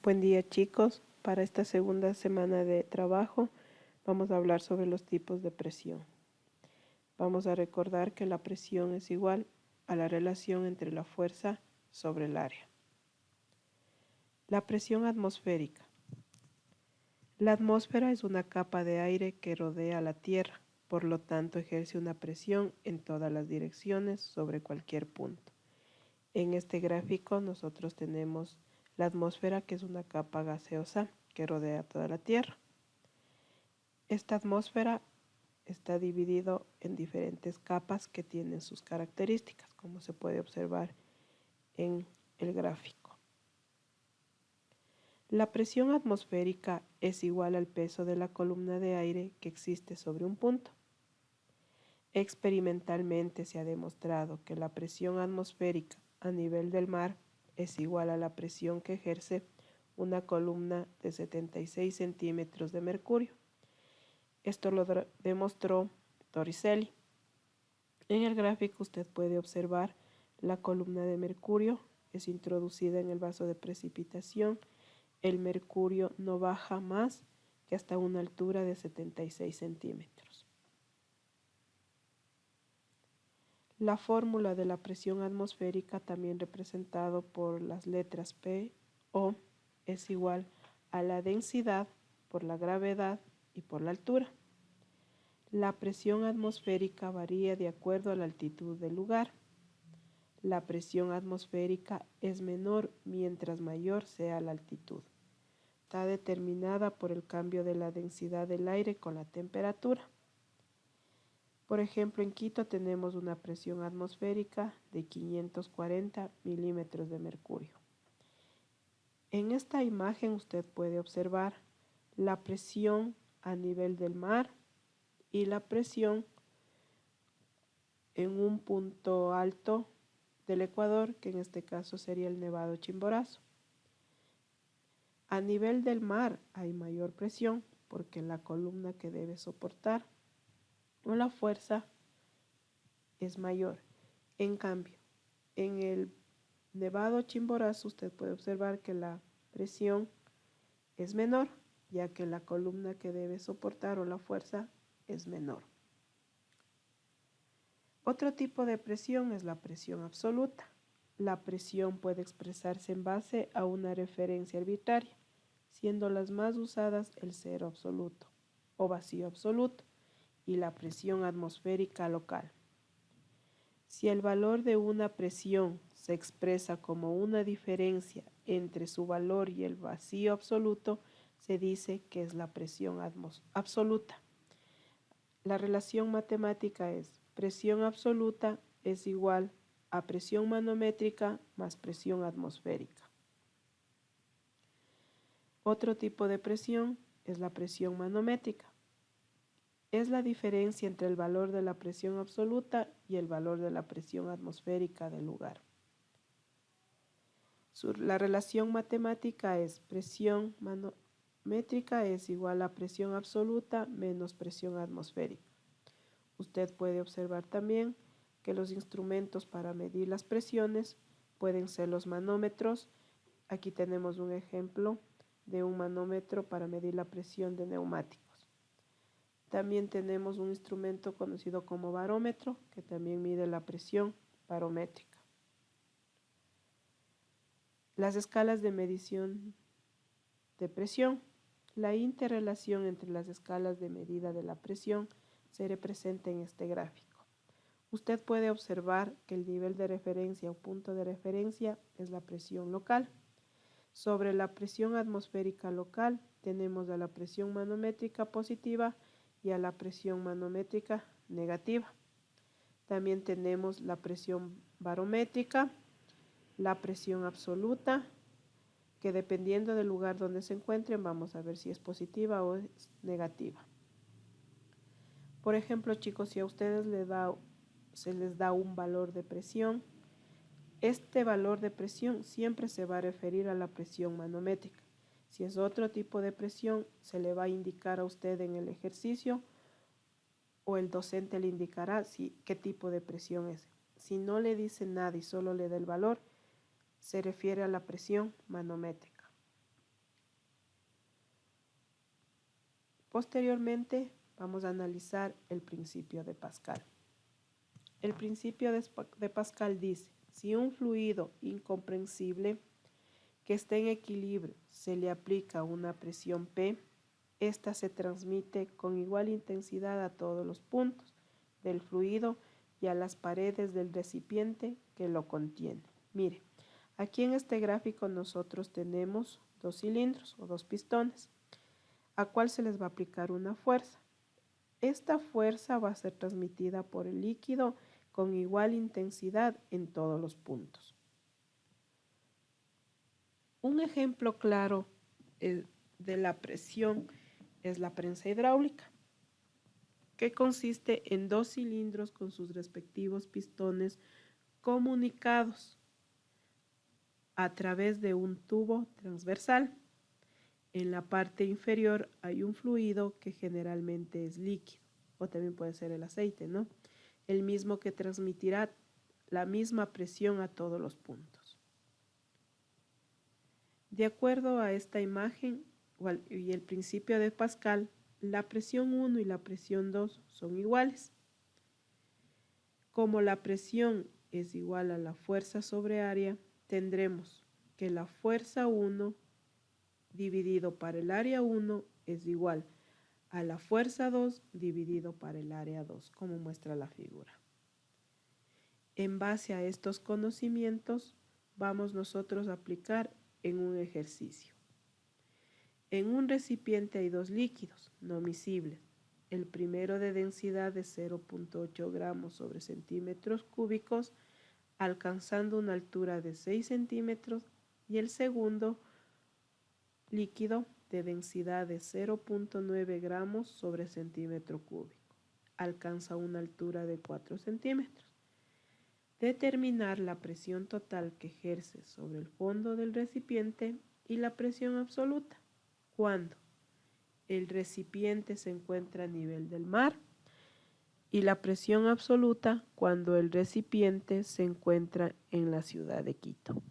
Buen día, chicos. Para esta segunda semana de trabajo vamos a hablar sobre los tipos de presión. Vamos a recordar que la presión es igual a la relación entre la fuerza sobre el área. La presión atmosférica. La atmósfera es una capa de aire que rodea la Tierra, por lo tanto ejerce una presión en todas las direcciones sobre cualquier punto. En este gráfico nosotros tenemos la atmósfera, que es una capa gaseosa que rodea toda la Tierra. Esta atmósfera está dividida en diferentes capas que tienen sus características, como se puede observar en el gráfico. La presión atmosférica es igual al peso de la columna de aire que existe sobre un punto. Experimentalmente se ha demostrado que la presión atmosférica a nivel del mar es igual a la presión que ejerce una columna de 76 centímetros de mercurio. Esto lo demostró Torricelli. En el gráfico usted puede observar la columna de mercurio es introducida en el vaso de precipitación. El mercurio no baja más que hasta una altura de 76 centímetros. La fórmula de la presión atmosférica, también representado por las letras P, O, es igual a la densidad por la gravedad y por la altura. La presión atmosférica varía de acuerdo a la altitud del lugar. La presión atmosférica es menor mientras mayor sea la altitud. Está determinada por el cambio de la densidad del aire con la temperatura. Por ejemplo, en Quito tenemos una presión atmosférica de 540 milímetros de mercurio. En esta imagen usted puede observar la presión a nivel del mar y la presión en un punto alto del Ecuador, que en este caso sería el Nevado Chimborazo. A nivel del mar hay mayor presión porque la columna que debe soportar o la fuerza es mayor. En cambio, en el Nevado Chimborazo usted puede observar que la presión es menor, ya que la columna que debe soportar o la fuerza es menor. Otro tipo de presión es la presión absoluta. La presión puede expresarse en base a una referencia arbitraria, siendo las más usadas el cero absoluto o vacío absoluto y la presión atmosférica local. Si el valor de una presión se expresa como una diferencia entre su valor y el vacío absoluto, se dice que es la presión absoluta. La relación matemática es presión absoluta es igual a presión manométrica más presión atmosférica. Otro tipo de presión es la presión manométrica. Es la diferencia entre el valor de la presión absoluta y el valor de la presión atmosférica del lugar. La relación matemática es presión manométrica es igual a presión absoluta menos presión atmosférica. Usted puede observar también que los instrumentos para medir las presiones pueden ser los manómetros. Aquí tenemos un ejemplo de un manómetro para medir la presión de neumáticos. También tenemos un instrumento conocido como barómetro, que también mide la presión barométrica. Las escalas de medición de presión. La interrelación entre las escalas de medida de la presión se representa en este gráfico. Usted puede observar que el nivel de referencia o punto de referencia es la presión local. Sobre la presión atmosférica local tenemos a la presión manométrica positiva y a la presión manométrica negativa. También tenemos la presión barométrica, la presión absoluta, que dependiendo del lugar donde se encuentren vamos a ver si es positiva o es negativa. Por ejemplo, chicos, si a ustedes se les da un valor de presión, este valor de presión siempre se va a referir a la presión manométrica. Si es otro tipo de presión, se le va a indicar a usted en el ejercicio o el docente le indicará qué tipo de presión es. Si no le dice nada y solo le da el valor, se refiere a la presión manométrica. Posteriormente, vamos a analizar el principio de Pascal. El principio de Pascal dice, si un fluido incomprensible que esté en equilibrio se le aplica una presión P, esta se transmite con igual intensidad a todos los puntos del fluido y a las paredes del recipiente que lo contiene. Mire, aquí en este gráfico nosotros tenemos dos cilindros o dos pistones, a cual se les va a aplicar una fuerza. Esta fuerza va a ser transmitida por el líquido con igual intensidad en todos los puntos. Un ejemplo claro de la presión es la prensa hidráulica, que consiste en dos cilindros con sus respectivos pistones comunicados a través de un tubo transversal. En la parte inferior hay un fluido que generalmente es líquido, o también puede ser el aceite, ¿no? El mismo que transmitirá la misma presión a todos los puntos. De acuerdo a esta imagen y el principio de Pascal, la presión 1 y la presión 2 son iguales. Como la presión es igual a la fuerza sobre área, tendremos que la fuerza 1 dividido para el área 1 es igual a la fuerza 2 dividido para el área 2, como muestra la figura. En base a estos conocimientos, vamos nosotros a aplicar en un ejercicio. En un recipiente hay dos líquidos no miscibles. El primero de densidad de 0.8 gramos sobre centímetros cúbicos, alcanzando una altura de 6 centímetros, y el segundo líquido de densidad de 0.9 gramos sobre centímetro cúbico, alcanza una altura de 4 centímetros. Determinar la presión total que ejerce sobre el fondo del recipiente y la presión absoluta cuando el recipiente se encuentra a nivel del mar y la presión absoluta cuando el recipiente se encuentra en la ciudad de Quito.